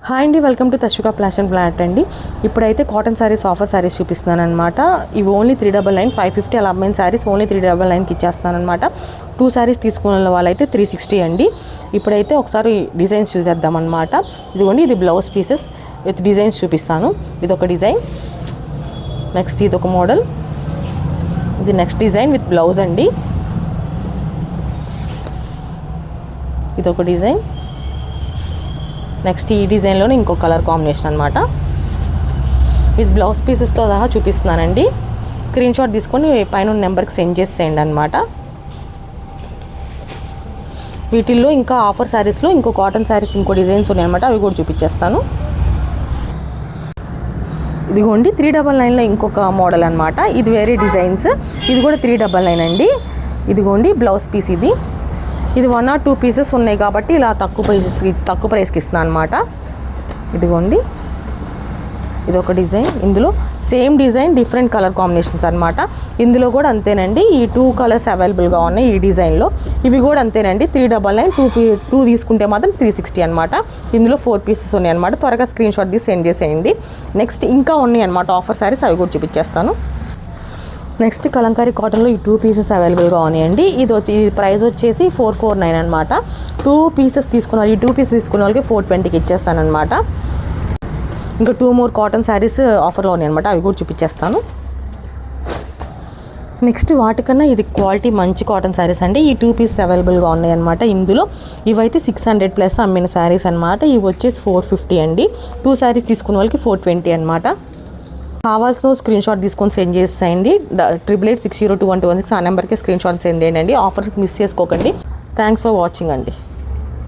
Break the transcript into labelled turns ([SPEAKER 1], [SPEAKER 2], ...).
[SPEAKER 1] Hi అండి, welcome to Tashvika flash and plant అండి. ఇప్పుడైతే కాటన్ శారీస్ ఆఫర్ శారీస్ చూపిస్తున్నాను అనమాట. ఇవి ఓన్లీ 399, 550 అలా అమ్మాయిన శారీస్ ఓన్లీ 399కి ఇచ్చేస్తాను అనమాట. 2 శారీస్ తీసుకున్న వాళ్ళైతే 360 అండి. ఇప్పుడైతే ఒకసారి డిజైన్స్ చూసేద్దాం అనమాట. ఇదిగోండి, ఇది బ్లౌజ్ పీసెస్ విత్ డిజైన్స్ చూపిస్తాను. ఇది ఒక డిజైన్, నెక్స్ట్ ఇది ఒక మోడల్, ఇది నెక్స్ట్ డిజైన్ విత్ బ్లౌజ్ అండి. ఇది ఒక డిజైన్, నెక్స్ట్ ఈ డిజైన్లోనే ఇంకో కలర్ కాంబినేషన్ అనమాట. విత్ బ్లౌజ్ పీసెస్తో సహా చూపిస్తున్నానండి. స్క్రీన్ షాట్ తీసుకొని పైన నెంబర్కి సెండ్ చేసేయండి అనమాట. వీటిల్లో ఇంకా ఆఫర్ శారీస్లో ఇంకో కాటన్ శారీస్ ఇంకో డిజైన్స్ ఉన్నాయన్నమాట. అవి కూడా చూపించేస్తాను. ఇదిగోండి 399లో ఇంకొక మోడల్ అనమాట. ఇది వేరే డిజైన్స్, ఇది కూడా 399 అండి. ఇదిగోండి బ్లౌజ్ పీస్, ఇది 1 or 2 పీసెస్ ఉన్నాయి కాబట్టి ఇలా తక్కువ ప్రైస్కి ఇస్తున్నాను అనమాట. ఇదిగోండి, ఇది ఒక డిజైన్, ఇందులో same design different colour combinations అనమాట. ఇందులో కూడా అంతేనండి, ఈ 2 కలర్స్ అవైలబుల్గా ఉన్నాయి ఈ డిజైన్లో. ఇవి కూడా అంతేనండి, 399, 2 తీసుకుంటే మాత్రం 360 అనమాట. ఇందులో 4 పీసెస్ ఉన్నాయి అనమాట. త్వరగా స్క్రీన్ షాట్ తీసి సెండ్ చేసేయండి. నెక్స్ట్ ఇంకా ఉన్నాయి అనమాట ఆఫర్ శారీస్, అవి కూడా చూపించేస్తాను. నెక్స్ట్ కలంకారీ కాటన్లో ఈ 2 పీసెస్ అవైలబుల్గా ఉన్నాయండి. ఇది ప్రైస్ వచ్చేసి 449 అనమాట. 2 పీసెస్ తీసుకున్న ఈ 2 పీసెస్ తీసుకున్న వాళ్ళకి 420కి ఇచ్చేస్తాను అనమాట. ఇంకా 2 more కాటన్ శారీస్ ఆఫర్లో ఉన్నాయి అనమాట. అవి కూడా చూపించేస్తాను. నెక్స్ట్ వాటికన్నా ఇది క్వాలిటీ మంచి కాటన్ శారీస్ అండి. ఈ 2 పీసెస్ అవైలబుల్గా ఉన్నాయి అనమాట. ఇందులో ఇవైతే 600+ అమ్మిన శారీస్ అనమాట. ఇవి వచ్చేసి 450 అండి. 2 శారీస్ తీసుకున్న వాళ్ళకి 420 అనమాట. కావాల్సిన స్క్రీన్ షాట్ తీసుకొని సెండ్ చేసేయండి. 8886021216 ఆ నెంబర్కి స్క్రీన్ షాట్ సెండ్ చేయండి. ఆఫర్స్ మిస్ చేసుకోకండి. థ్యాంక్స్ ఫర్ వాచింగ్ అండి.